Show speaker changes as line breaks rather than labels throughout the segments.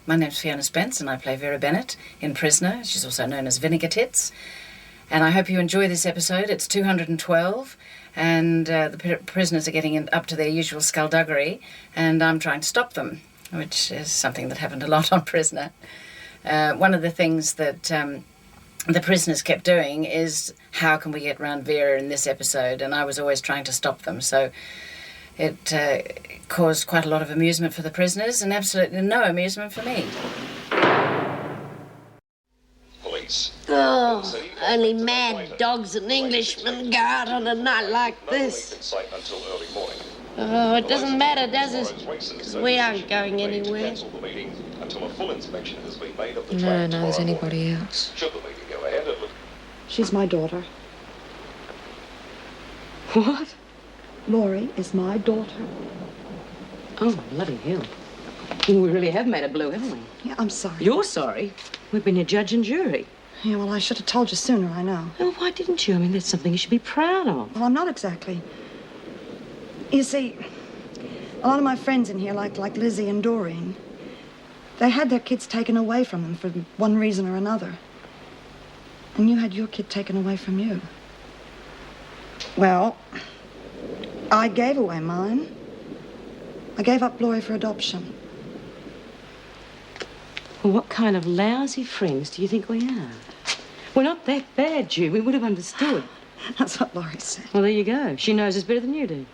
My name's Fiona Spence and I play Vera Bennett in Prisoner. She's also known as Vinegar Tits. And I hope you enjoy this episode. It's 212 and the prisoners are getting up to their usual skullduggery and I'm trying to stop them, which is something that happened a lot on Prisoner. One of the things that the prisoners kept doing is, how can we get round Vera in this episode? And I was always trying to stop them. So it caused quite a lot of amusement for the prisoners and absolutely no amusement for me.
Police.
Oh, only mad dogs and Englishmen go out on a night like this. Oh, it doesn't matter, does it? 'Cause we aren't going anywhere.
No one knows anybody else.
She's my daughter.
What?
Laurie is my daughter.
Oh, bloody hell. We really have made it blue, haven't we?
Yeah, I'm sorry.
You're sorry? We've been your judge and jury.
Yeah, well, I should have told you sooner, I know.
Oh, why didn't you? I mean, that's something you should be proud of.
Well, I'm not exactly. You see, a lot of my friends in here, like Lizzie and Doreen, they had their kids taken away from them for one reason or another. And you had your kid taken away from you. Well, I gave away mine. I gave up Laurie for adoption.
Well, what kind of lousy friends do you think we are? We're not that bad, Ju. We would have understood.
That's what Laurie said.
Well, there you go. She knows us better than you do.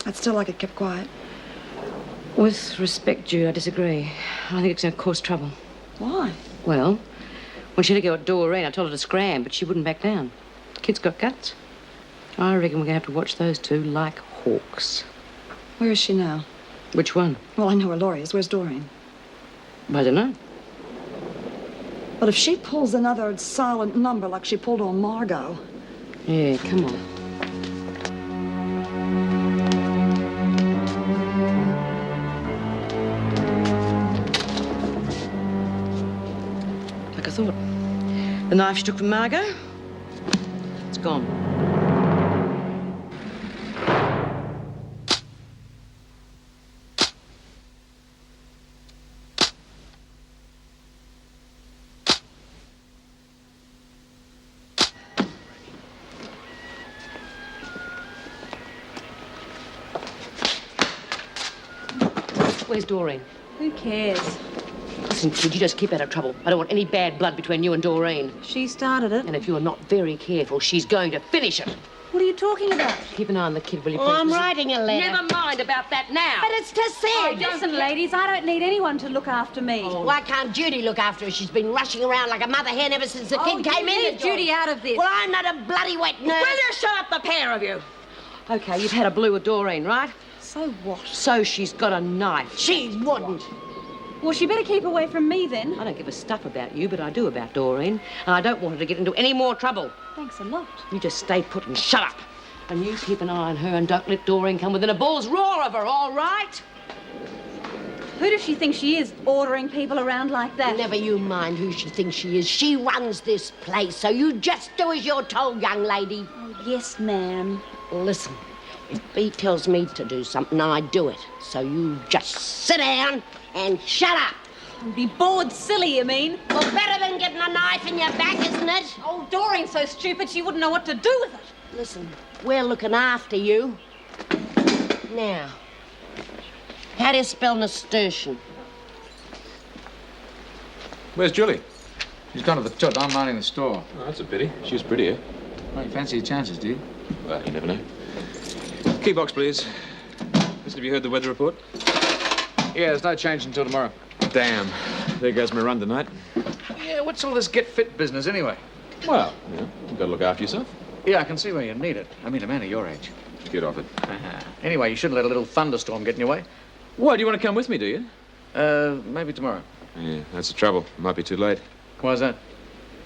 I'd still like it kept quiet.
With respect, Jude, I disagree. I think it's going to cause trouble.
Why?
Well, when she had to go at Doreen, I told her to scram, but she wouldn't back down. Kid's got guts. I reckon we're going to have to watch those two like hawks.
Where is she now?
Which one?
Well, I know where Laurie is. Where's Doreen?
I don't know.
But if she pulls another silent number like she pulled on Margot...
Yeah, come on. Like I thought. The knife she took from Margot, it's gone. Where's Doreen?
Who cares?
Listen, kid, you just keep out of trouble. I don't want any bad blood between you and Doreen.
She started it.
And if you're not very careful, she's going to finish it.
What are you talking about?
Keep an eye on the kid, will you, please?
Oh, I'm writing a letter.
Never mind about that now.
But it's to Sid.
Listen, ladies, I don't need anyone to look after me.
Why can't Judy look after her? She's been rushing around like a mother hen ever since the kid came in.
Leave Judy out of this.
Well, I'm not a bloody wet nurse.
Will you shut up, the pair of you? Okay, you've had a blue with Doreen, right?
So what?
So she's got a knife.
She wouldn't.
Well, she better keep away from me then.
I don't give a stuff about you, but I do about Doreen. And I don't want her to get into any more trouble.
Thanks a lot.
You just stay put and shut up. And you keep an eye on her and don't let Doreen come within a bull's roar of her, all right?
Who does she think she is, ordering people around like that?
Never you mind who she thinks she is. She runs this place, so you just do as you're told, young lady.
Oh, yes, ma'am.
Listen, if B tells me to do something, I do it. So you just sit down and shut up.
Be bored silly, you mean?
Well, better than getting a knife in your back, isn't it?
Oh, Doreen's so stupid she wouldn't know what to do with it.
Listen, we're looking after you. Now, how do you spell nasturtium?
Where's Julie? She's gone to the tut. I'm minding the store.
Oh, that's a pity. She was prettier.
Well, you fancy your chances, do you?
Well, you never know. Key box, please. Listen, have you heard the weather report?
Yeah, there's no change until tomorrow.
Damn. There goes my run tonight.
Yeah, what's all this get fit business anyway?
Well, you know, you've got to look after yourself.
Yeah, I can see where you need it. I mean, a man of your age.
Get off it.
Anyway, you shouldn't let a little thunderstorm get in your way.
Why, do you want to come with me, do you?
Maybe tomorrow.
Yeah, that's the trouble. It might be too late.
Why's that?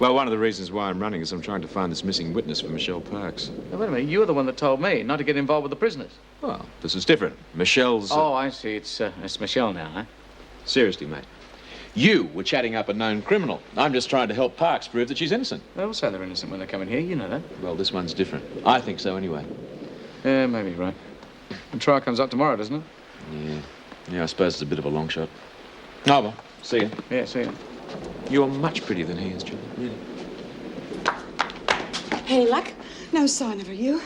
Well, one of the reasons why I'm running is I'm trying to find this missing witness for Michelle Parks.
Now, wait a minute. You're the one that told me not to get involved with the prisoners.
Well, this is different. Michelle's...
Oh, I see. It's Michelle now, huh?
Seriously, mate. You were chatting up a known criminal. I'm just trying to help Parks prove that she's innocent.
They all say they're innocent when they come in here. You know that.
Well, this one's different. I think so anyway.
Yeah, maybe you're right. The trial comes up tomorrow, doesn't it?
Yeah, I suppose it's a bit of a long shot. Oh, well, See ya.
Yeah, see ya.
You're much prettier than he is, Julie. Really.
Any luck?
No sign of her, you.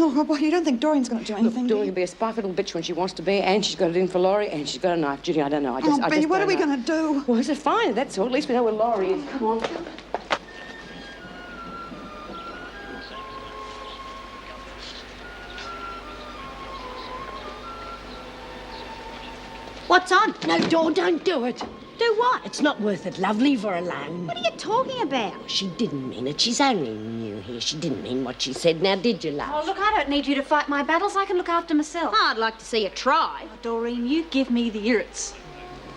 Oh, well, you don't think Doreen's going to do anything?
Look, Doreen will be a spiteful little bitch when she wants to be, and she's got it in for Laurie, and she's got a knife. Judy, I don't know. I just
Bea, what are we
don't know.
going to do?
Well, it's fine, that's all. At least we know where Laurie is. Come on.
What's on? No, Dawn, don't do it.
Do what?
It's not worth it, love. Leave her alone.
What are you talking about?
She didn't mean it. She's only new here. She didn't mean what she said. Now, did you, love?
Oh, look, I don't need you to fight my battles. I can look after myself.
I'd like to see you try.
Oh, Doreen, you give me the irrits.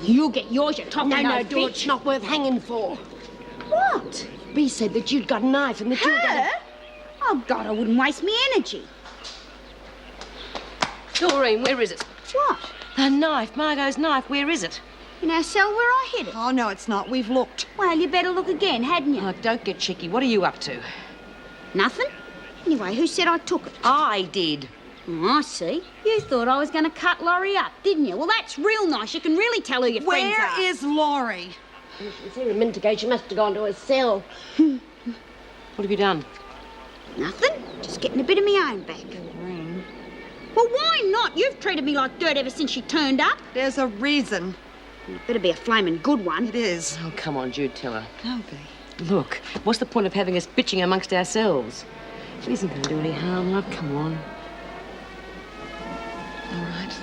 You get yours, you talking
No,
no
Dawn,
bitch.
it's not worth hanging for.
What?
Bea said that you'd got a knife and that you were going
Her? Oh, God, I wouldn't waste me energy.
Doreen, where is it?
What?
The knife, Margot's knife, where is it?
In our cell where I hid it.
Oh, no, it's not. We've looked.
Well, you better look again, hadn't you?
Oh, don't get cheeky. What are you up to?
Nothing. Anyway, who said I took it?
I did.
Oh, I see. You thought I was going to cut Laurie up, didn't you? Well, that's real nice. You can really tell who your friends are.
Where is Laurie?
She was here a minute ago. She must have gone to her cell.
What have you done?
Nothing. Just getting a bit of my own back. Well, why not? You've treated me like dirt ever since she turned up.
There's a reason.
It better be a flaming good one.
It is.
Oh, come on, Jude, tell her.
No, Bea.
Look, what's the point of having us bitching amongst ourselves? It isn't going to do any harm, love. Come on.
All right.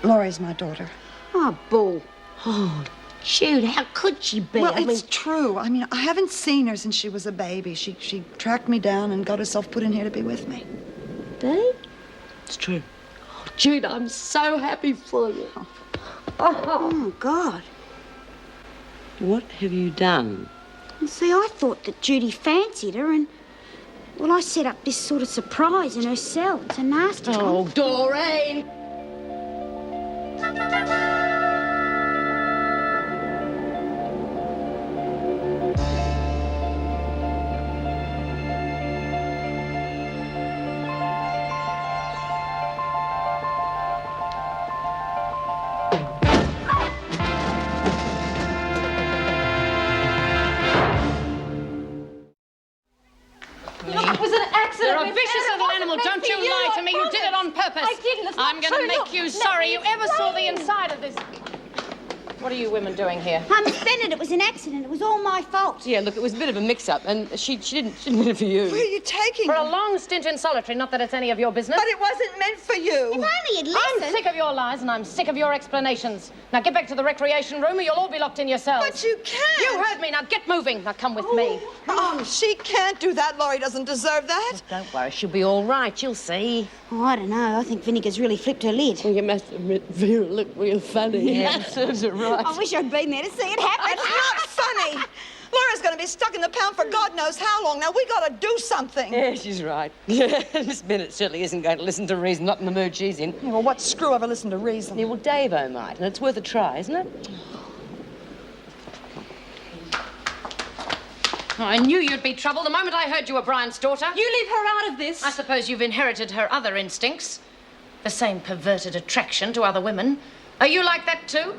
Laurie's my daughter.
Oh, bull.
Oh, Jude, how could she be?
Well,
I mean,
it's true. I mean, I haven't seen her since she was a baby. She tracked me down and got herself put in here to be with me.
Bea?
It's true.
Jude, I'm so happy for you.
Oh, God.
What have you done?
Well, see, I thought that Judy fancied her and... Well, I set up this sort of surprise in her cell. It's a nasty one.
Oh, Doreen!
It was an accident.
You're a
Miss
vicious
Bennett.
little
It
animal.
wasn't
Don't
meant
you
for
lie to
I
me. You did it on purpose.
I didn't. It's not
I'm going to
true.
make
Look,
you
let
sorry
me
you ever saw the
explain.
inside of this. What are you women doing here?
Miss Bennett, it was an accident. It was all my fault.
Yeah, look, it was a bit of a mix-up, and she didn't mean it for you.
Where are you taking
For
her?
a long stint in solitary, not that it's any of your business.
But it wasn't meant for you.
If only you'd
I'm
listen.
sick of your lies and I'm sick of your explanations. Now get back to the recreation room or you'll all be locked in your cells.
But you can't.
You heard me. Now get moving. Now come with me.
Oh, she can't do that. Laurie doesn't deserve that.
Don't worry, she'll be all right. You'll see.
Oh, I don't know. I think Vinegar's really flipped her lid.
Well, you must admit, Vera looked real funny.
Yeah, serves her right.
I wish I'd been there to see it happen.
It's not funny. Laura's going to be stuck in the pound for God knows how long. Now, we got to do something.
Yeah, she's right. Miss Bennett certainly isn't going to listen to reason, not in the mood she's in.
Well, what screw ever listened to reason?
Yeah, well, Dave-o might, and it's worth a try, isn't it?
Oh, I knew you'd be trouble the moment I heard you were Brian's daughter.
You leave her out of this.
I suppose you've inherited her other instincts. The same perverted attraction to other women. Are you like that too?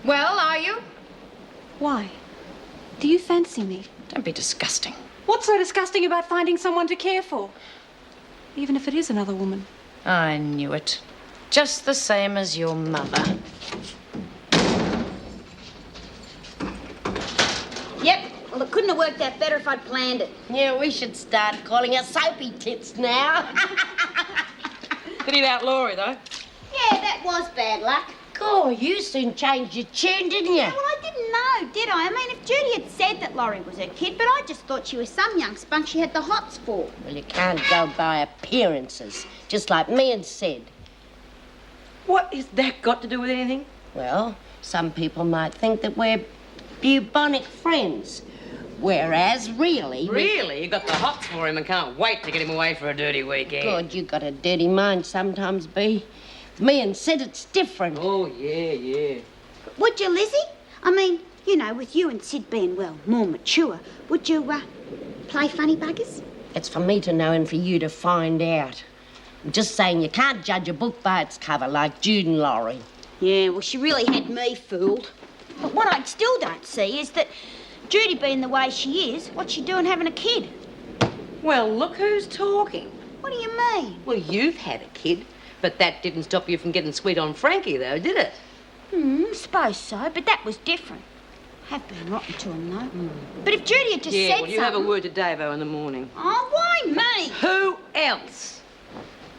Well, are you?
Why? Do you fancy me?
Don't be disgusting.
What's so disgusting about finding someone to care for? Even if it is another woman.
I knew it. Just the same as your mother.
Yep. Well, it couldn't have worked out better if I'd planned it.
Yeah, we should start calling her soapy tits now.
Pity about Laurie, though.
Yeah, that was bad luck.
God, you soon changed your tune, didn't you?
Yeah, well, I didn't know, did I? I mean, if Judy had said that Laurie was her kid, but I just thought she was some young spunk she had the hots for.
Well, you can't go by appearances, just like me and Sid.
What has that got to do with anything?
Well, some people might think that we're bubonic friends, whereas really...
Really? You got the hots for him and can't wait to get him away for a dirty weekend.
God, you got a dirty mind sometimes, Bea. With me and Sid, it's different.
Oh, yeah.
Would you, Lizzie? I mean, you know, with you and Sid being, well, more mature, would you, play funny buggers?
It's for me to know and for you to find out. I'm just saying you can't judge a book by its cover like Jude and Laurie.
Yeah, well, she really had me fooled. But what I still don't see is that Judy being the way she is, what's she doing having a kid?
Well, look who's talking.
What do you mean?
Well, you've had a kid, but that didn't stop you from getting sweet on Frankie, though, did it?
Suppose so, but that was different. Have been rotten to him, though. But if Judy had just said
well, you have a
something-
word to Davo in the morning.
Oh, why me?
Who else?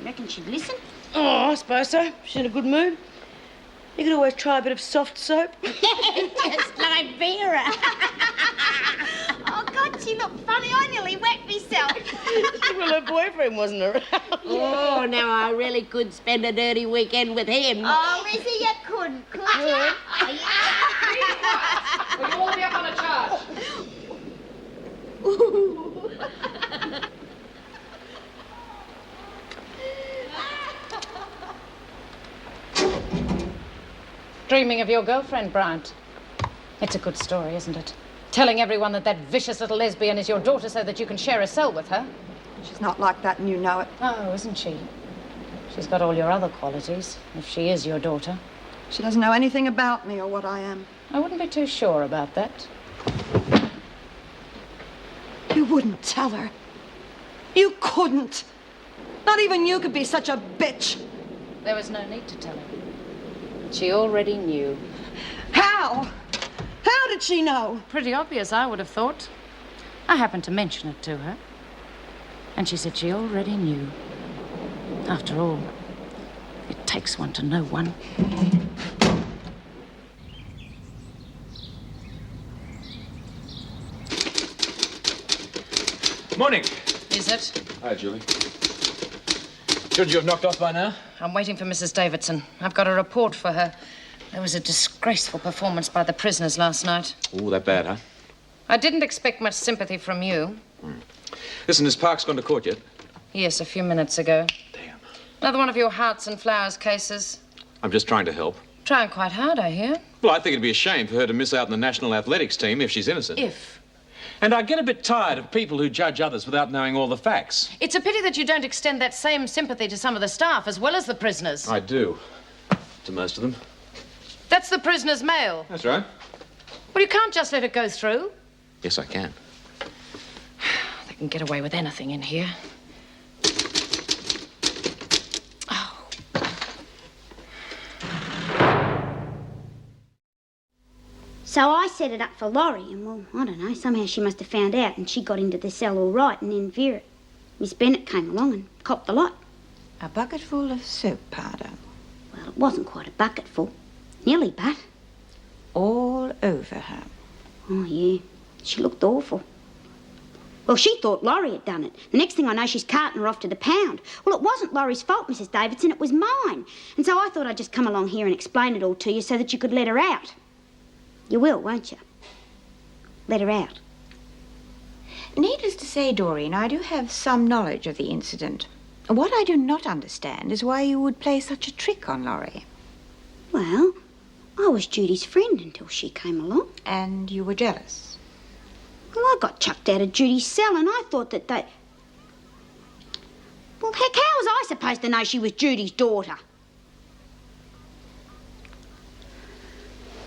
Reckon she'd listen?
Oh, I suppose so. She's in a good mood. You could always try a bit of soft soap.
Just like Vera. Oh, God, she looked funny. I nearly wet myself.
Well, her boyfriend wasn't around.
Oh, now I really could spend a dirty weekend with him.
Oh, Lizzie, you couldn't, could you?
Will you all be up on a charge? Dreaming of your girlfriend, Bryant. It's a good story, isn't it? Telling everyone that that vicious little lesbian is your daughter so that you can share a cell with her.
She's not like that, and you know it.
Oh, isn't she? She's got all your other qualities, if she is your daughter.
She doesn't know anything about me or what I am.
I wouldn't be too sure about that.
You wouldn't tell her. You couldn't. Not even you could be such a bitch.
There was no need to tell her. She already knew.
How? How did she know?
Pretty obvious, I would have thought. I happened to mention it to her. And she said she already knew. After all, it takes one to know one.
Morning.
Is it?
Hi, Julie. Should you have knocked off by now?
I'm waiting for Mrs. Davidson. I've got a report for her. There was a disgraceful performance by the prisoners last night.
Oh, that bad, huh?
I didn't expect much sympathy from you.
Listen, has Parks gone to court yet?
Yes, a few minutes ago.
Damn.
Another one of your hearts and flowers cases.
I'm just trying to help.
Trying quite hard, I hear.
Well, I think it'd be a shame for her to miss out on the national athletics team if she's innocent.
If.
And I get a bit tired of people who judge others without knowing all the facts.
It's a pity that you don't extend that same sympathy to some of the staff as well as the prisoners.
I do. To most of them.
That's the prisoner's mail.
That's right.
Well, you can't just let it go through.
Yes, I can.
They can get away with anything in here. Oh.
So I set it up for Laurie, and, well, I don't know, somehow she must have found out, and she got into the cell all right, and then Vera, Miss Bennett came along and copped the lot.
A bucketful of soap powder.
Well, it wasn't quite a bucketful. Nearly, but.
All over her.
Oh, yeah. She looked awful. Well, she thought Laurie had done it. The next thing I know, she's carting her off to the pound. Well, it wasn't Laurie's fault, Mrs. Davidson. It was mine. And so I thought I'd just come along here and explain it all to you so that you could let her out. You will, won't you? Let her out.
Needless to say, Doreen, I do have some knowledge of the incident. What I do not understand is why you would play such a trick on Laurie.
Well, I was Judy's friend until she came along.
And you were jealous?
Well, I got chucked out of Judy's cell and I thought that they... Well, heck, how was I supposed to know she was Judy's daughter?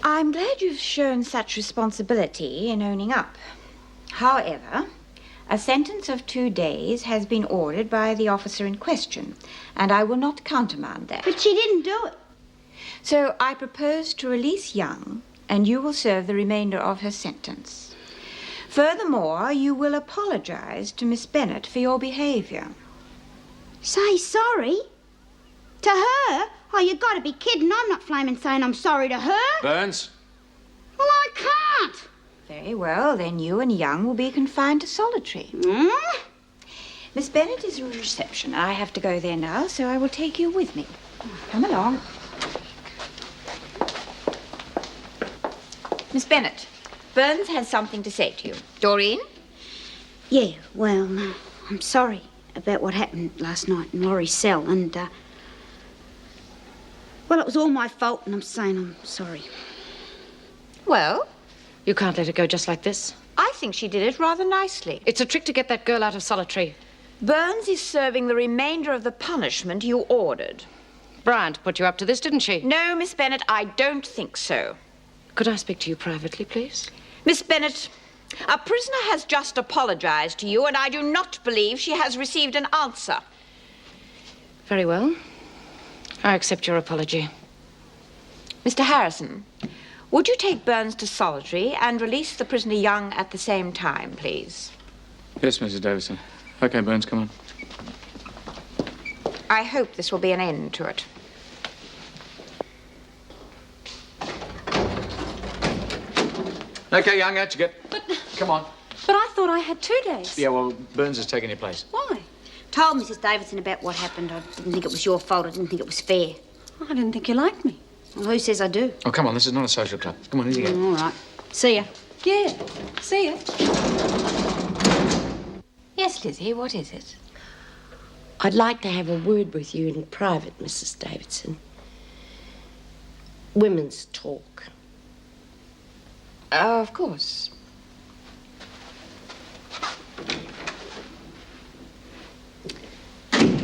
I'm glad you've shown such responsibility in owning up. However, a sentence of 2 days has been ordered by the officer in question, and I will not countermand that.
But she didn't do it.
So I propose to release Young, and you will serve the remainder of her sentence. Furthermore, you will apologize to Miss Bennett for your behavior.
Say sorry? To her? Oh, you gotta be kidding. I'm not flaming saying I'm sorry to her.
Burns?
Well, I can't.
Very well, then you and Young will be confined to solitary. Miss Bennett is in reception. I have to go there now, so I will take you with me. Come along. Miss Bennett, Burns has something to say to you. Doreen?
Yeah, well, I'm sorry about what happened last night in Laurie's cell, and, well, it was all my fault, and I'm saying I'm sorry.
Well,
You can't let her go just like this.
I think she did it rather nicely.
It's a trick to get that girl out of solitary.
Burns is serving the remainder of the punishment you ordered.
Bryant put you up to this, didn't she?
No, Miss Bennet, I don't think so.
Could I speak to you privately, please?
Miss Bennet, a prisoner has just apologized to you, and I do not believe she has received an answer.
Very well. I accept your apology.
Mr. Harrison, would you take Burns to solitary and release the prisoner Young at the same time, please?
Yes, Mrs. Davidson. Okay, Burns, come on.
I hope this will be an end to it.
Okay, Young, out you get. Come on.
But I thought I had 2 days.
Yeah, well, Burns is taking your place.
Why?
Told Mrs. Davidson about what happened. I didn't think it was your fault. I didn't think it was fair.
I didn't think you liked me.
Well, who says I do?
Oh, come on, this is not a social club. Come on, easy go.
All right. See ya.
Yeah. See ya.
Yes, Lizzie, what is it?
I'd like to have a word with you in private, Mrs. Davidson. Women's talk.
Oh, of course.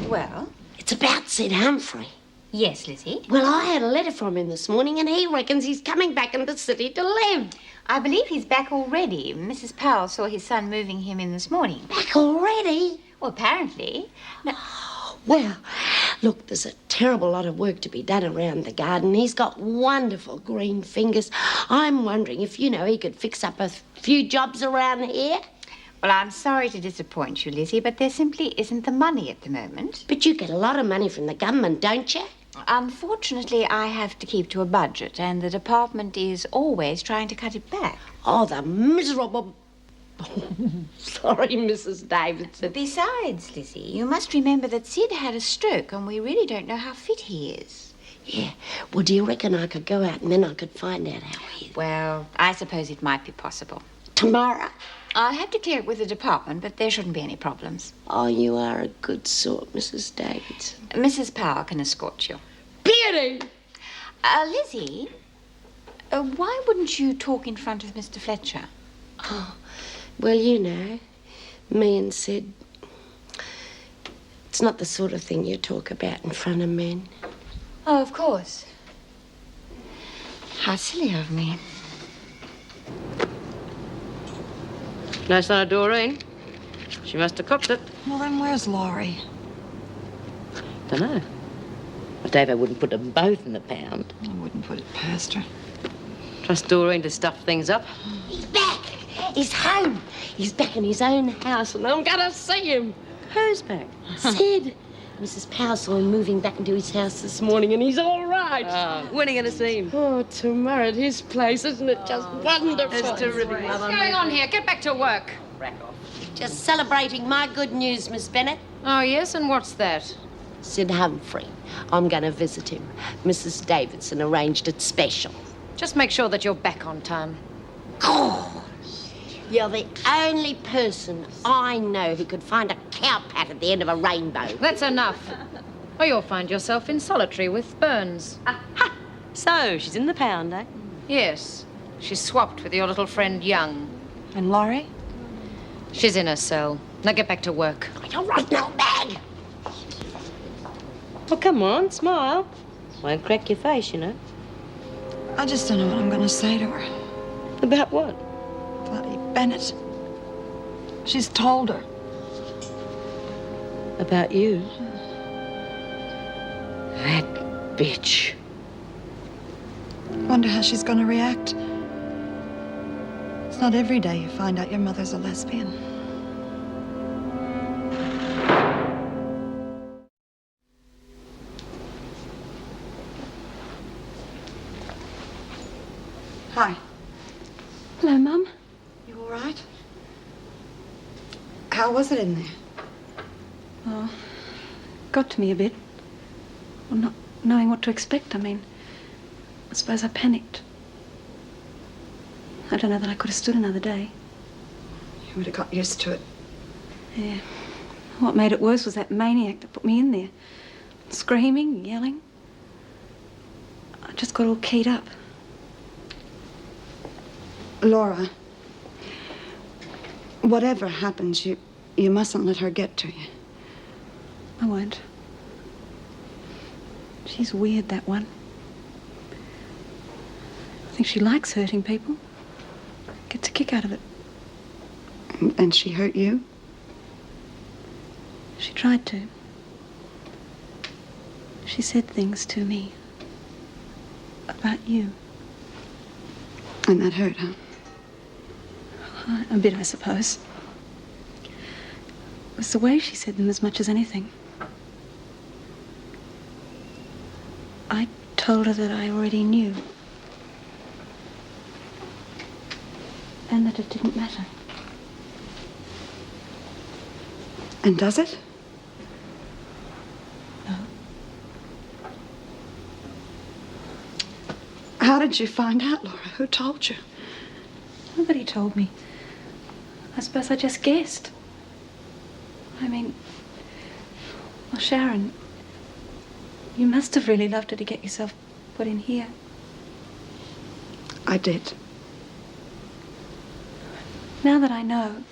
Well?
It's about Sid Humphrey.
Yes, Lizzie?
Well, I had a letter from him this morning, and he reckons he's coming back in the city to live.
I believe he's back already. Mrs. Powell saw his son moving him in this morning.
Back already?
Well, apparently. No.
Well, look, there's a terrible lot of work to be done around the garden. He's got wonderful green fingers. I'm wondering if, he could fix up a few jobs around here.
Well, I'm sorry to disappoint you, Lizzie, but there simply isn't the money at the moment.
But you get a lot of money from the government, don't you?
Unfortunately, I have to keep to a budget, and the department is always trying to cut it back.
Oh, the miserable... Sorry, Mrs. Davidson.
Besides, Lizzie, you must remember that Sid had a stroke, and we really don't know how fit he is.
Yeah. Well, do you reckon I could go out and then I could find out how he is?
Well, I suppose it might be possible.
Tomorrow?
I'll have to clear it with the department, but there shouldn't be any problems.
Oh, you are a good sort, Mrs. Davidson.
Mrs. Powell can escort you.
Beauty!
Lizzie, why wouldn't you talk in front of Mr. Fletcher?
Oh, well, me and Sid, it's not the sort of thing you talk about in front of men.
Oh, of course. How silly of me.
No sign of Doreen. She must have cooked it.
Well, then where's Laurie?
Dunno. But David wouldn't put them both in the pound.
I wouldn't put it past her.
Trust Doreen to stuff things up.
He's back. He's home. He's back in his own house, and I'm gonna see him.
Who's back?
Sid. Mrs. Powell saw him moving back into his house this morning, and he's all right.
When are you going to see him?
Oh, tomorrow at his place. Isn't it just wonderful?
It's terrific, Mother.
What's going on here? Get back to work.
Rack off.
Just celebrating my good news, Miss Bennet.
Oh, yes, and what's that?
Sid Humphrey. I'm going to visit him. Mrs. Davidson arranged it special.
Just make sure that you're back on time.
Oh, you're the only person I know who could find a cow pat at the end of a rainbow.
That's enough. Or you'll find yourself in solitary with Burns.
Aha! So, she's in the pound, eh?
Yes. She's swapped with your little friend Young.
And Laurie?
She's in her cell. Now get back to work.
All right, now, bag.
Well, come on, smile. Won't crack your face,
I just don't know what I'm going to say to her.
About what?
Bloody Bennett. She's told her.
About you? That bitch.
Wonder how she's going to react. It's not every day you find out your mother's a lesbian. Hi.
Hello, Mum.
You all right? How was it in there?
Oh, got to me a bit. Well, not knowing what to expect. I suppose I panicked. I don't know that I could have stood another day.
You would have got used to it.
Yeah. What made it worse was that maniac that put me in there. Screaming, yelling. I just got all keyed up.
Laura, whatever happens, you mustn't let her get to you.
I won't. She's weird, that one. I think she likes hurting people. Gets a kick out of it.
And she hurt you?
She tried to. She said things to me about you.
And that hurt, huh?
A bit, I suppose. It was the way she said them as much as anything. I told her that I already knew. And that it didn't matter.
And does it?
No.
How did you find out, Laura? Who told you?
Nobody told me. I suppose I just guessed. I mean, well, Sharon, you must have really loved her to get yourself put in here.
I did.
Now that I know,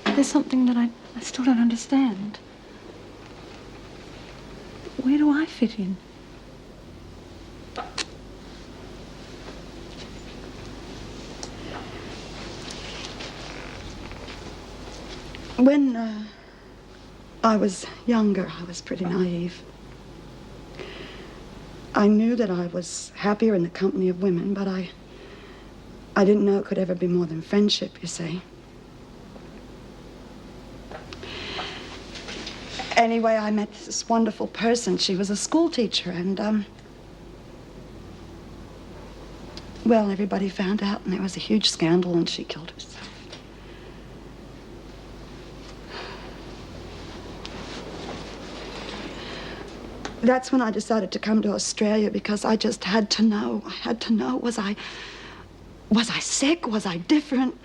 there's something that I still don't understand. Where do I fit in?
When I was younger, I was pretty naive. I knew that I was happier in the company of women, but I didn't know it could ever be more than friendship, you see. Anyway, I met this wonderful person. She was a school teacher, and, well, everybody found out, and there was a huge scandal, and she killed herself. That's when I decided to come to Australia, because I just had to know. I had to know, was I sick? Was I different?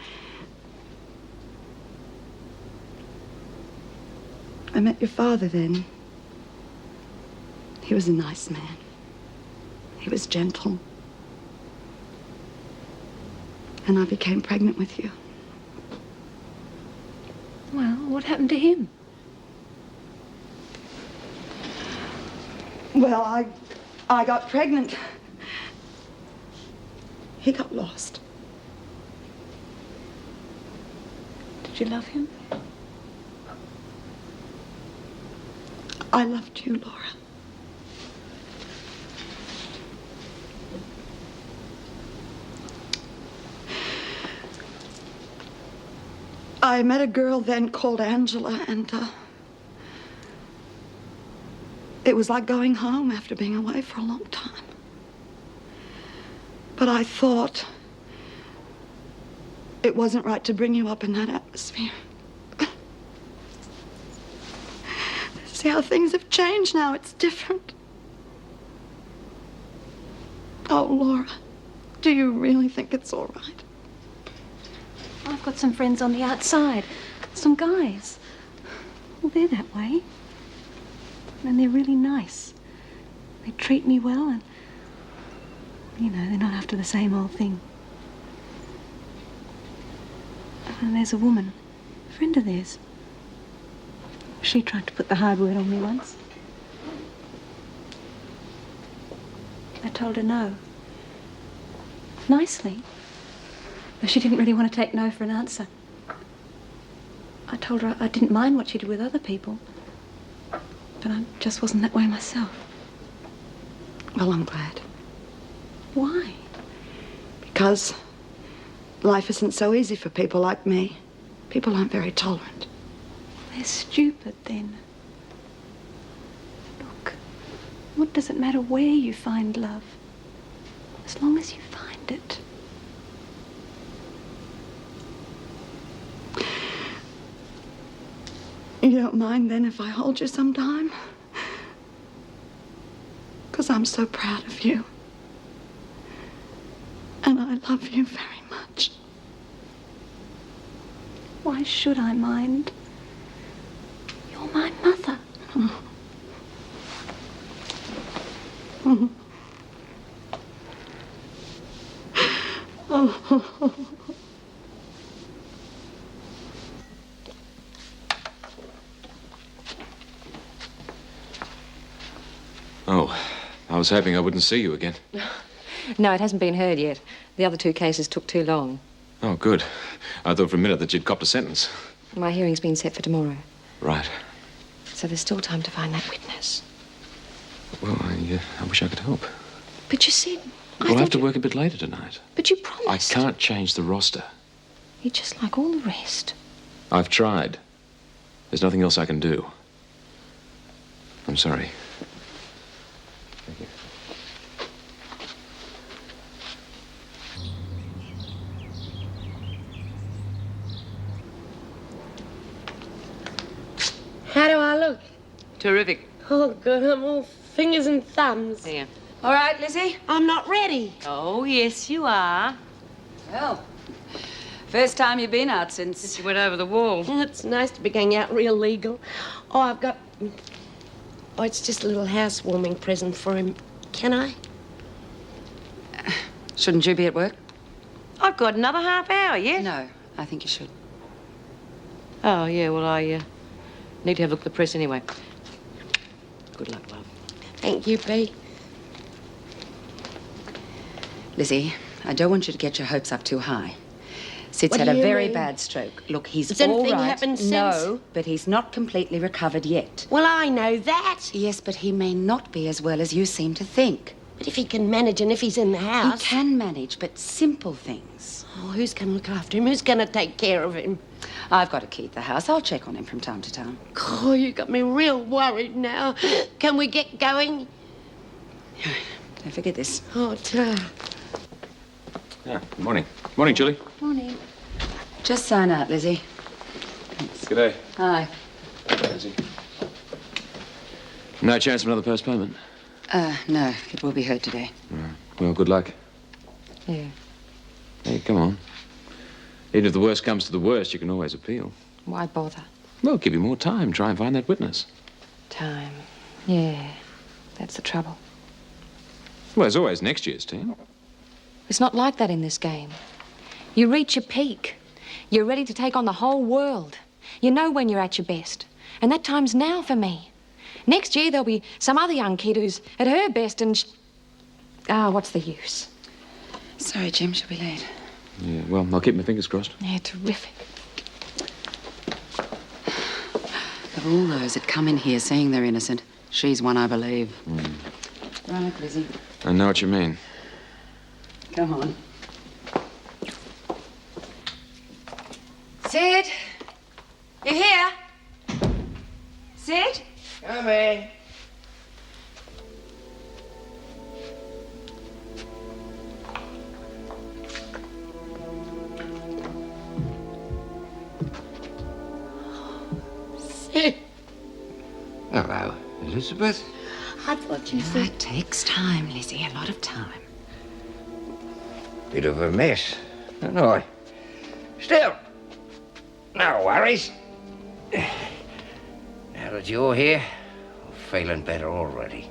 I met your father then. He was a nice man. He was gentle. And I became pregnant with you.
Well, what happened to him?
Well, I got pregnant. He got lost.
Did you love him?
I loved you, Laura. I met a girl then called Angela, and it was like going home after being away for a long time. But I thought it wasn't right to bring you up in that atmosphere. See how things have changed now. It's different. Oh, Laura, do you really think it's all right?
I've got some friends on the outside. Some guys. Well, they're that way. And they're really nice. They treat me well, and, you know, they're not after the same old thing. And there's a woman, a friend of theirs. She tried to put the hard word on me once. I told her no. Nicely. But she didn't really want to take no for an answer. I told her I didn't mind what she did with other people. But I just wasn't that way myself.
Well, I'm glad.
Why?
Because life isn't so easy for people like me. People aren't very tolerant.
They're stupid, then. Look, what does it matter where you find love? As long as you find it.
You don't mind, then, if I hold you sometime? Because I'm so proud of you. And I love you very much.
Why should I mind? You're my mother.
I was hoping I wouldn't see you again.
No, it hasn't been heard yet. The other 2 cases took too long.
Oh, good. I thought for a minute that you'd copped a sentence.
My hearing's been set for tomorrow.
Right.
So there's still time to find that witness.
Well, I wish I could help.
But you said...
We'll have to work a bit later tonight.
But you promised.
I can't change the roster.
You're just like all the rest.
I've tried. There's nothing else I can do. I'm sorry. Thank you.
How do I look?
Terrific.
Oh, good. I'm all fingers and thumbs.
Here. All right, Lizzie?
I'm not ready.
Oh, yes, you are.
Well, first time you've been out since
you went over the wall.
It's nice to be going out real legal. Oh, I've got... Oh, it's just a little housewarming present for him. Can I?
Shouldn't you be at work?
I've got another half hour, yes?
No, I think you should.
Oh, yeah, well, I need to have a look at the press anyway. Good luck, love.
Thank you, Pete.
Lizzie, I don't want you to get your hopes up too high. Sid's
What
had
do
a
you
very
mean?
bad stroke. Look, he's
Has
all
anything
right.
happened since?
No, but he's not completely recovered yet.
Well, I know that.
Yes, but he may not be as well as you seem to think.
But if he can manage and if he's in the house...
He can manage, but simple things.
Oh, who's going to look after him? Who's going to take care of him?
I've got a key to the house. I'll check on him from time to time.
Oh, you got me real worried now. Can we get going?
Don't forget this.
Oh, ta.
Yeah, good morning. Morning, Julie.
Morning. Just sign out, Lizzie.
G'day.
Hi.
Lizzie. No chance of another postponement?
No, it will be heard today.
Right. Well, good luck.
Yeah.
Hey, come on. Even if the worst comes to the worst, you can always appeal.
Why bother?
Well, give you more time. Try and find that witness.
Time. Yeah, that's the trouble.
Well, there's always next year's team.
It's not like that in this game. You reach your peak. You're ready to take on the whole world. You know when you're at your best. And that time's now for me. Next year, there'll be some other young kid who's at her best and... what's the use?
Sorry, Jim, she'll be late.
Yeah, well, I'll keep my fingers crossed.
Yeah, terrific.
Of all those that come in here saying they're innocent, she's one I believe. Right, Lizzie.
I know what you mean.
Come on. Sid? You here? Sid?
Come in. Sid.
Hello, Elizabeth.
I thought you said...
It takes time, Lizzie, a lot of time.
Bit of a mess, don't I? Still, no worries. Now that you're here, I'm feeling better already.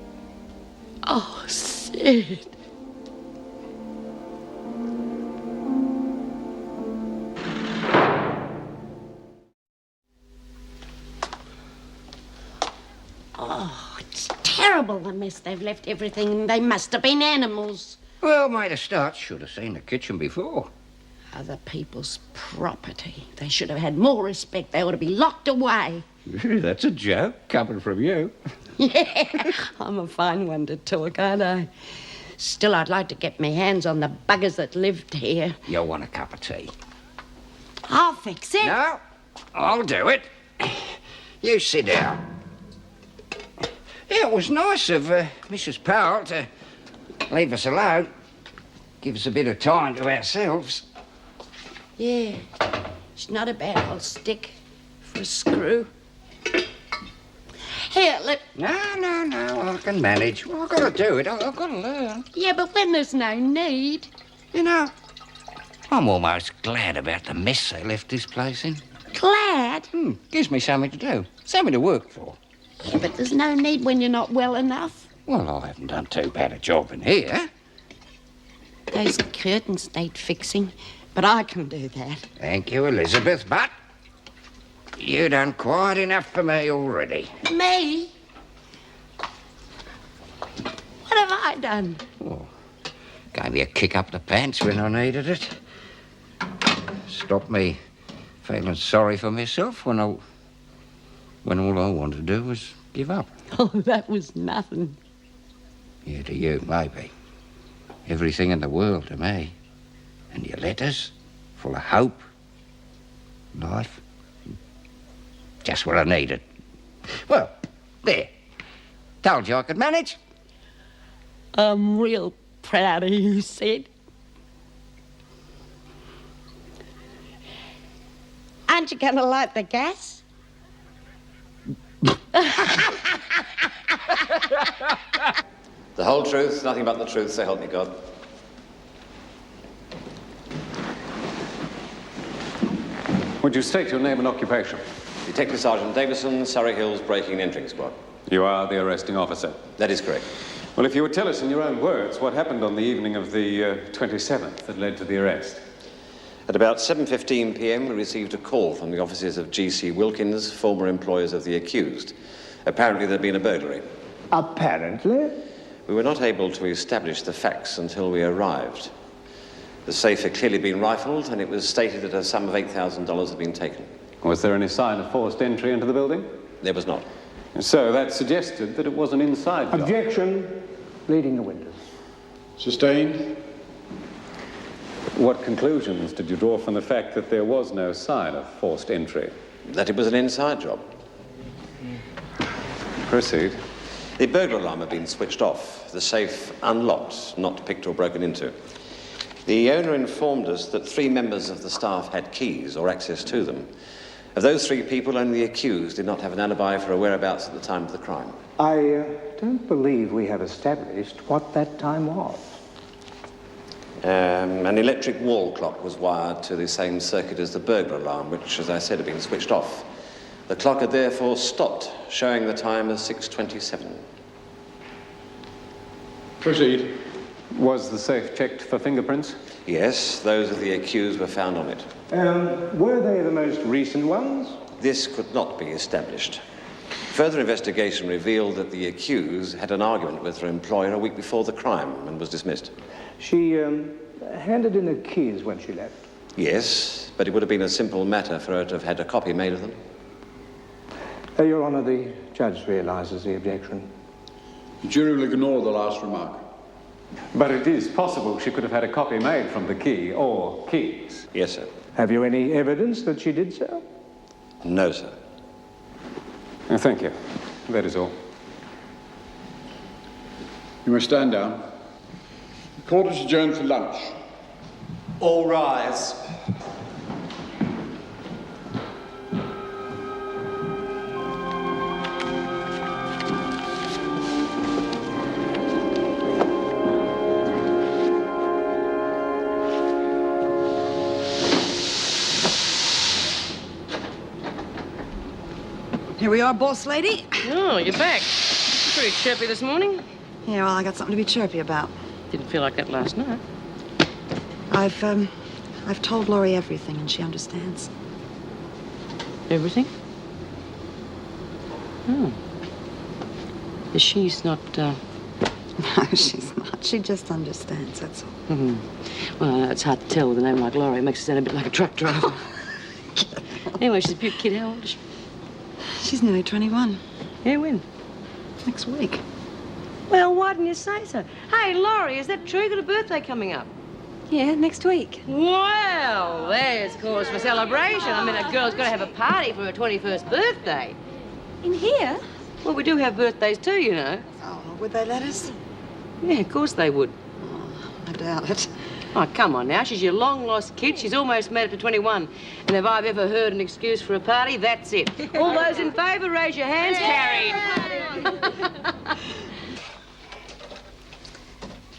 Oh, Sid. Oh, it's terrible, the mess they've left everything. They must have been animals.
Well, made a start. Should have seen the kitchen before.
Other people's property. They should have had more respect. They ought to be locked away.
That's a joke coming from you.
Yeah, I'm a fine one to talk, aren't I? Still, I'd like to get my hands on the buggers that lived here.
You want a cup of tea?
I'll fix it.
No, I'll do it. You sit down. Yeah, it was nice of Mrs. Powell to leave us alone. Give us a bit of time to ourselves.
Yeah, she's not a bad old stick for a screw. Here, let...
No, I can manage. Well, I've got to do it. I've got to learn.
Yeah, but when there's no need.
You know, I'm almost glad about the mess they left this place in.
Glad?
Gives me something to do. Something to work for.
Yeah, but there's no need when you're not well enough.
Well, I haven't done too bad a job in here.
Those curtains need fixing, but I can do that.
Thank you, Elizabeth, but you've done quite enough for me already.
Me? What have I done?
Oh, gave me a kick up the pants when I needed it. Stopped me feeling sorry for myself when all I wanted to do was give up.
Oh, that was nothing.
Yeah, to you, maybe. Everything in the world to me. And your letters, full of hope, life. Just what I needed. Well, there. Told you I could manage.
I'm real proud of you, Sid. Aren't you going to light the gas?
The whole truth, nothing but the truth, so help me God.
Would you state your name and occupation?
Detective Sergeant Davison, Surrey Hills Breaking and Entering Squad.
You are the arresting officer?
That is correct.
Well, if you would tell us in your own words what happened on the evening of the 27th that led to the arrest.
At about 7:15 p.m, we received a call from the offices of G.C. Wilkins, former employers of the accused. Apparently there'd been a burglary.
Apparently?
We were not able to establish the facts until we arrived. The safe had clearly been rifled, and it was stated that a sum of $8,000 had been taken.
Was there any sign of forced entry into the building?
There was not.
So that suggested that it was an inside job.
Objection. Leading the witness.
Sustained. What conclusions did you draw from the fact that there was no sign of forced entry?
That it was an inside job.
Proceed.
The burglar alarm had been switched off, the safe unlocked, not picked or broken into. The owner informed us that 3 members of the staff had keys or access to them. Of those 3 people, only the accused did not have an alibi for a whereabouts at the time of the crime.
I don't believe we have established what that time was.
An electric wall clock was wired to the same circuit as the burglar alarm, which, as I said, had been switched off. The clock had therefore stopped, showing the time as 6:27.
Proceed. Was the safe checked for fingerprints?
Yes, those of the accused were found on it.
Were they the most recent ones?
This could not be established. Further investigation revealed that the accused had an argument with her employer a week before the crime and was dismissed.
She handed in her keys when she left.
Yes, but it would have been a simple matter for her to have had a copy made of them.
Your Honour, the judge realises the objection.
The jury will ignore the last remark.
But it is possible she could have had a copy made from the key or keys.
Yes, sir.
Have you any evidence that she did so?
No, sir.
Thank you. That is all.
You may stand down. The court is adjourned for lunch.
All rise.
Here we are, boss lady.
Oh, you're back. Pretty chirpy this morning.
Yeah, well, I got something to be chirpy about.
Didn't feel like that last night.
I've told Laurie everything, and she understands.
Everything? Oh. She's not,
No, she's not. She just understands, that's all.
Mm-hmm. Well, it's hard to tell with a name like Laurie. It makes her sound a bit like a truck driver. Anyway, she's a cute kid. How old is she?
She's nearly 21.
Yeah, when?
Next week.
Well, why didn't you say so? Hey, Laurie, is that true? You got a birthday coming up?
Yeah, next week.
Well, there's cause for celebration. I mean, a girl's got to have a party for her 21st birthday.
In here?
Well, we do have birthdays too, you know.
Oh, would they let us?
Yeah, of course they would.
Oh, I doubt it.
Oh, come on now. She's your long-lost kid. She's almost made it to 21. And if I've ever heard an excuse for a party, that's it. All those in favour, raise your hands. Carried.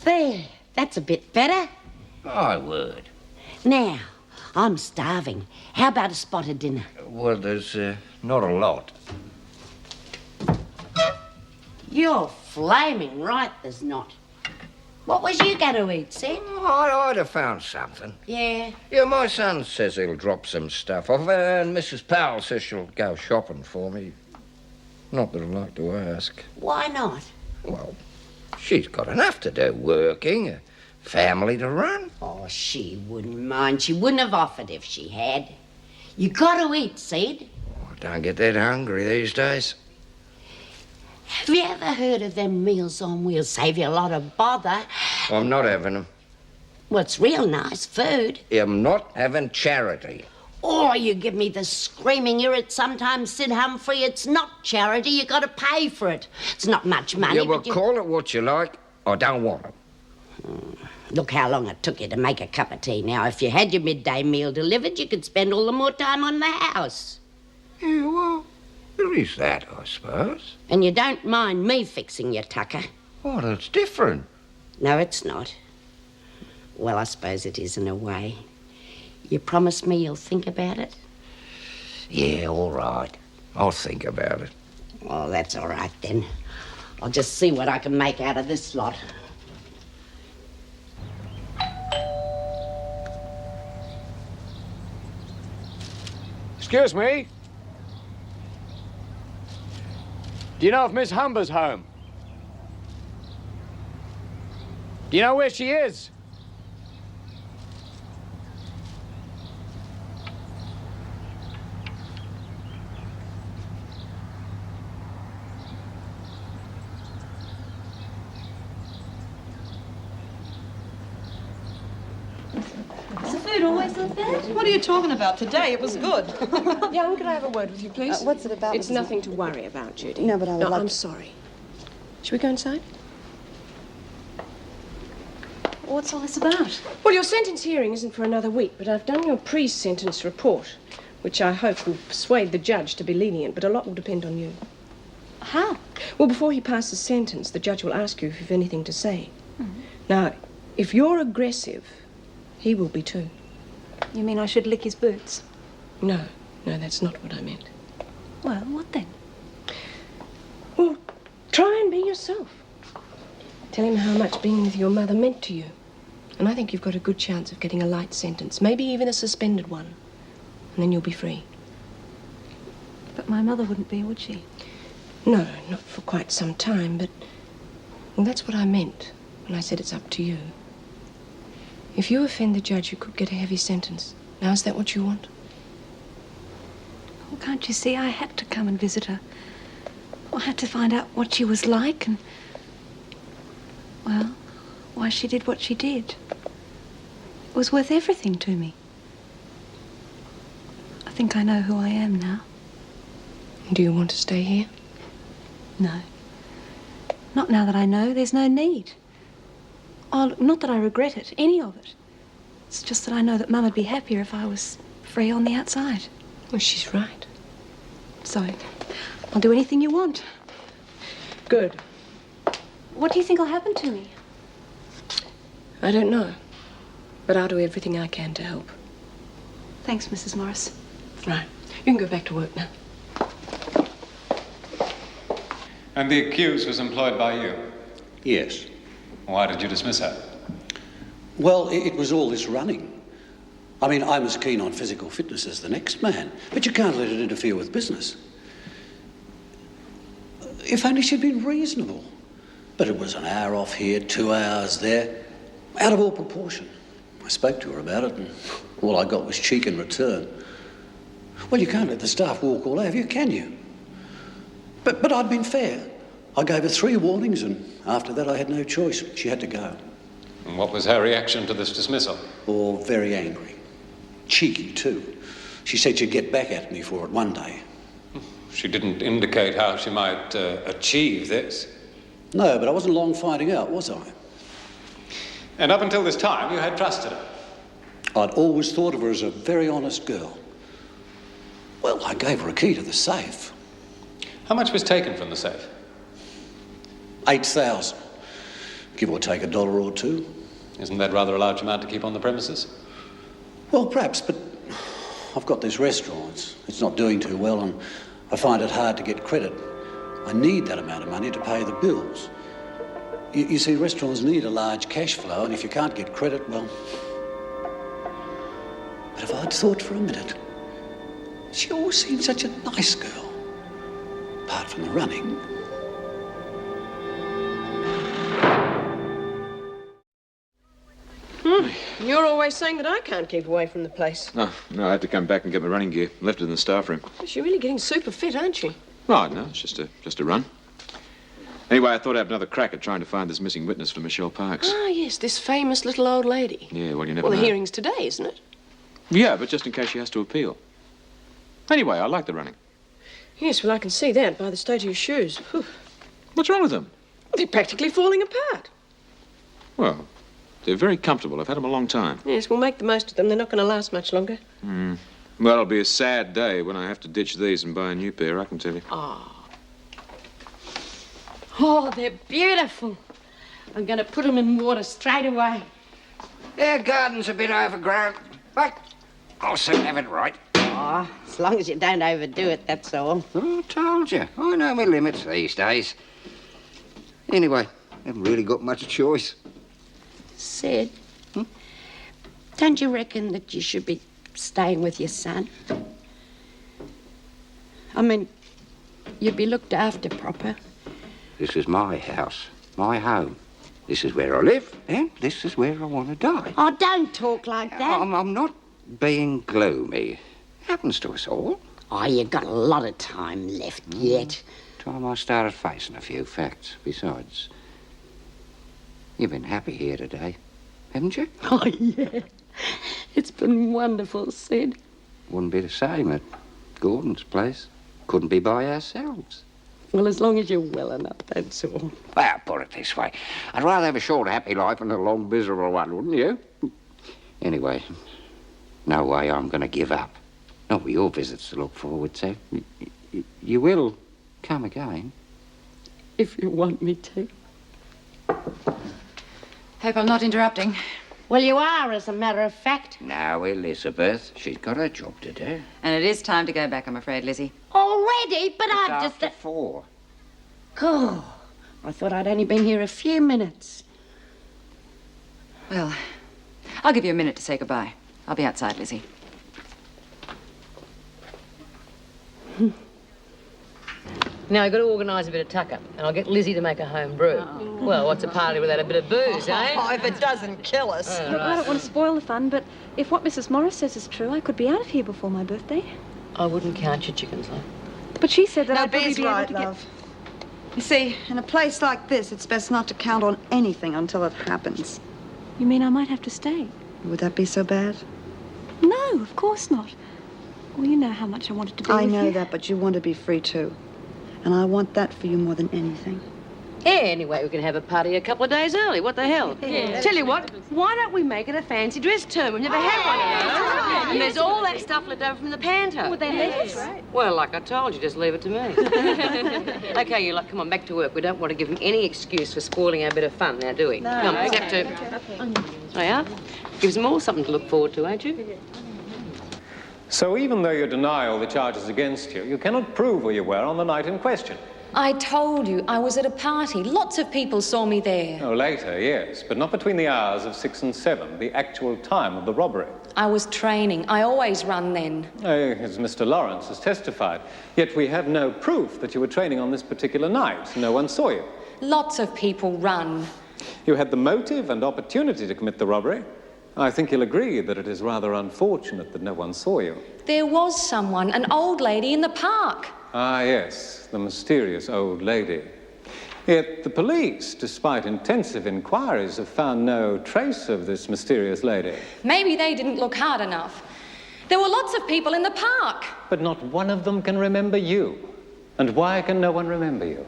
There, that's a bit better.
My word.
Now, I'm starving. How about a spot of dinner?
Well, there's not a lot.
You're flaming right, there's not. What was you going to eat, Sid?
I'd have found something.
Yeah.
Yeah, my son says he'll drop some stuff off, and Mrs. Powell says she'll go shopping for me. Not that I'd like to ask.
Why not?
Well, She's got enough to do, working, a family to run.
Oh, she wouldn't mind. She wouldn't have offered if she had. You got to eat, Sid.
I don't get that hungry these days.
Have you ever heard of them Meals on Wheels? Save you a lot of bother.
I'm not having them.
Well, it's real nice food.
I'm not having charity.
Or you give me the screaming ear at sometimes, Sid Humphrey. It's not charity. You got to pay for it. It's not much money.
Yeah, well,
but you...
call it what you like. I don't want it.
Look how long it took you to make a cup of tea. Now, if you had your midday meal delivered, you could spend all the more time on the house.
Yeah, well, there is that, I suppose.
And you don't mind me fixing your tucker.
Well, it's different.
No, it's not. Well, I suppose it is in a way. You promise me you'll think about it?
Yeah, all right. I'll think about it.
Oh, that's all right, then. I'll just see what I can make out of this lot.
Excuse me. Do you know if Miss Humber's home? Do you know where she is?
Is the food always like that? What are you talking about? Today it was good.
Young, could I have a word with you, please?
What's it about?
It's nothing to worry about, Judy.
No, but I would like
I'm
to-
sorry. Shall we go inside?
What's all this about?
Well, your sentence hearing isn't for another week, but I've done your pre-sentence report, which I hope will persuade the judge to be lenient, but a lot will depend on you.
How?
Well, before he passes sentence, the judge will ask you if you've anything to say. Now, if you're aggressive, he will be too.
You mean I should lick his boots?
No, that's not what I meant.
Well, what then?
Well, try and be yourself. Tell him how much being with your mother meant to you. And I think you've got a good chance of getting a light sentence, maybe even a suspended one. And then you'll be free.
But my mother wouldn't be, would she?
No, not for quite some time, but... Well, that's what I meant when I said it's up to you. If you offend the judge, you could get a heavy sentence. Now, is that what you want?
Well, can't you see I had to come and visit her? I had to find out what she was like and... well, why she did what she did. It was worth everything to me. I think I know who I am now.
Do you want to stay here?
No. Not now that I know. There's no need. Oh, not that I regret it, any of it. It's just that I know that Mum would be happier if I was free on the outside.
Well, she's right.
So, I'll do anything you want.
Good.
What do you think will happen to me?
I don't know. But I'll do everything I can to help.
Thanks, Mrs. Morris.
Right. You can go back to work now.
And the accused was employed by you?
Yes.
Why did you dismiss her?
Well, it was all this running. I mean, I'm as keen on physical fitness as the next man, but you can't let it interfere with business. If only she'd been reasonable. But it was an hour off here, 2 hours there, out of all proportion. I spoke to her about it, and all I got was cheek in return. Well, you can't let the staff walk all over you, can you? But I'd been fair. I gave her 3 warnings, and after that I had no choice. She had to go.
And what was her reaction to this dismissal?
Oh, very angry. Cheeky, too. She said she'd get back at me for it one day.
She didn't indicate how she might achieve this.
No, but I wasn't long finding out, was I?
And up until this time, you had trusted her?
I'd always thought of her as a very honest girl. Well, I gave her a key to the safe.
How much was taken from the safe?
8,000. Give or take $1 or $2.
Isn't that rather a large amount to keep on the premises?
Well, perhaps, but I've got this restaurant. It's not doing too well, and I find it hard to get credit. I need that amount of money to pay the bills. You see, restaurants need a large cash flow, and if you can't get credit, well... But if I'd thought for a minute, she always seemed such a nice girl, apart from the running.
And you're always saying that I can't keep away from the place.
No, I had to come back and get my running gear. Left it in the staff room.
Gosh, you're really getting super fit, aren't you?
Right, no, it's just a run. Anyway, I thought I'd have another crack at trying to find this missing witness for Michelle Parks.
Ah, yes, this famous little old lady.
Yeah, well, you never
Well,
know.
the hearing's today, isn't it?
Yeah, but just in case she has to appeal. Anyway, I like the running.
Yes, well, I can see that by the state of your shoes. Whew.
What's wrong with them?
They're practically falling apart.
Well, they're very comfortable. I've had them a long time.
Yes, we'll make the most of them. They're not going to last much longer.
Well, it'll be a sad day when I have to ditch these and buy a new pair, I can tell you.
Oh, they're beautiful. I'm going to put them in water straight away.
Their garden's a bit overgrown, but I'll soon have it right.
Oh, as long as you don't overdo it, that's all.
I told you. I know my limits these days. Anyway, haven't really got much choice.
Sid, don't you reckon that you should be staying with your son? I mean, you'd be looked after proper.
This is my house, my home. This is where I live, and this is where I want to die.
Oh, don't talk like that.
I'm not being gloomy. Happens to us all.
Oh, you've got a lot of time left yet.
Time I started facing a few facts. Besides, you've been happy here today, haven't you?
Oh, yeah. It's been wonderful, Sid.
Wouldn't be the same at Gordon's place. Couldn't be by ourselves.
Well, as long as you're well enough, that's all.
Well, put it this way. I'd rather have a short, happy life than a long, miserable one, wouldn't you? Anyway, no way I'm going to give up. Not with your visits to look forward to. You will come again.
If you want me to.
Hope I'm not interrupting.
Well, you are, as a matter of fact.
Now, Elizabeth, she's got her job to do.
And it is time to go back, I'm afraid, Lizzie.
Already? But I've just...
After 4.
Oh, I thought I'd only been here a few minutes.
Well, I'll give you a minute to say goodbye. I'll be outside, Lizzie.
Now, I've got to organise a bit of tuck-up, and I'll get Lizzie to make a home brew. Well, what's a party without a bit of booze, eh?
Oh, if it doesn't kill us.
Oh,
Look, I don't want to spoil the fun, but if what Mrs. Morris says is true, I could be out of here before my birthday.
I wouldn't count your chickens, love.
But she said that
Now,
I'd probably
Bee's
be able
right,
to
love. You see, in a place like this, it's best not to count on anything until it happens.
You mean I might have to stay?
Would that be so bad?
No, of course not. Well, you know how much I wanted to be
I
with
know
you.
that, but you want to be free too. And I want that for you more than anything.
Yeah, anyway, we can have a party a couple of days early. What the hell?
Yeah.
Tell you what, why don't we make it a fancy dress term? We've never had one of those. And there's all that stuff left over from the panto.
Well, then let's.
Well, like I told you, just leave it to me. Okay, you lot, come on, back to work. We don't want to give them any excuse for spoiling our bit of fun now, do we?
No.
Come, step 2. There you are. Gives them all something to look forward to, ain't you?
So even though you deny all the charges against you, you cannot prove where you were on the night in question.
I told you, I was at a party. Lots of people saw me there.
Oh, later, yes, but not between the hours of 6 and 7, the actual time of the robbery.
I was training. I always run then.
As Mr. Lawrence has testified. Yet we have no proof that you were training on this particular night. No one saw you.
Lots of people run.
You had the motive and opportunity to commit the robbery. I think you'll agree that it is rather unfortunate that no one saw you.
There was someone, an old lady in the park.
Ah, yes, the mysterious old lady. Yet the police, despite intensive inquiries, have found no trace of this mysterious lady.
Maybe they didn't look hard enough. There were lots of people in the park.
But not one of them can remember you. And why can no one remember you?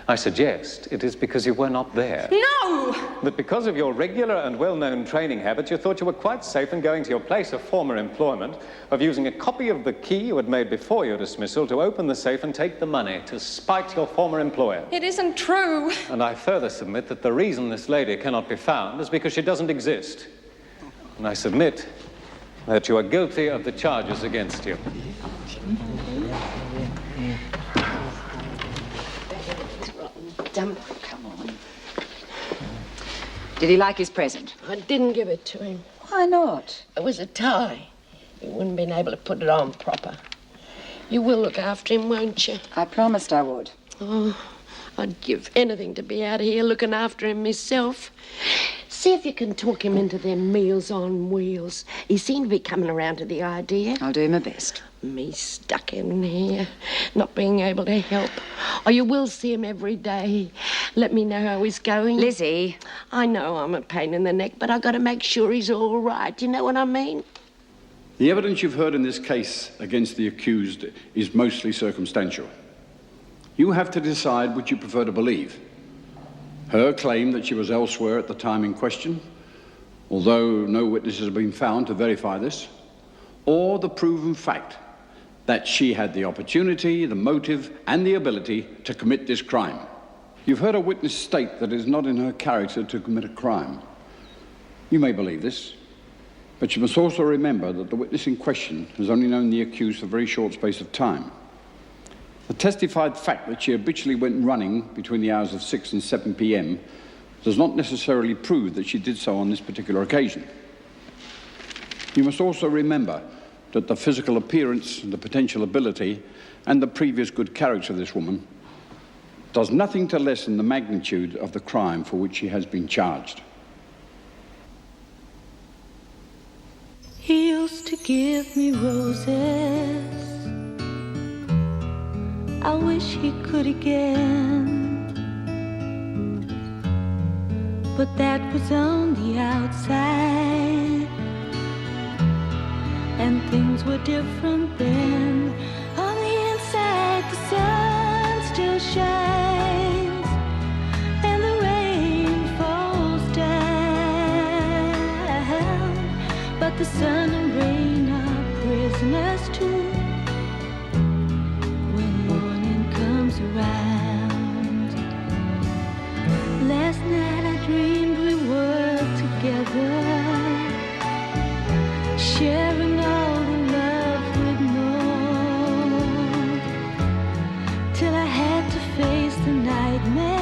I suggest it is because you were not there.
No!
That because of your regular and well-known training habits, you thought you were quite safe in going to your place of former employment, of using a copy of the key you had made before your dismissal to open the safe and take the money to spite your former employer.
It isn't true.
And I further submit that the reason this lady cannot be found is because she doesn't exist. And I submit that you are guilty of the charges against you.
Come on.
Did he like his present?
I didn't give it to him.
Why not?
It was a tie. He wouldn't been able to put it on proper. You will look after him, won't you?
I promised I would.
Oh, I'd give anything to be out here looking after him myself. See if you can talk him into them meals on wheels. He seemed to be coming around to the idea.
I'll do my best.
Me stuck in here, not being able to help. Oh, you will see him every day. Let me know how he's going.
Lizzie.
I know I'm a pain in the neck, but I've got to make sure he's all right. You know what I mean?
The evidence you've heard in this case against the accused is mostly circumstantial. You have to decide which you prefer to believe. Her claim that she was elsewhere at the time in question, although no witnesses have been found to verify this, or the proven fact that she had the opportunity, the motive, and the ability to commit this crime. You've heard a witness state that it is not in her character to commit a crime. You may believe this, but you must also remember that the witness in question has only known the accused for a very short space of time. The testified fact that she habitually went running between the hours of 6 and 7 p.m. does not necessarily prove that she did so on this particular occasion. You must also remember that the physical appearance, the potential ability, and the previous good character of this woman does nothing to lessen the magnitude of the crime for which she has been charged.
He used to give me roses. I wish he could again, but that was on the outside, and things were different then. On the inside, the sun still shines, and the rain falls down, but the sun and rain are prisoners too. Around. Last night I dreamed we were together, sharing all the love we'd known, till I had to face the nightmare.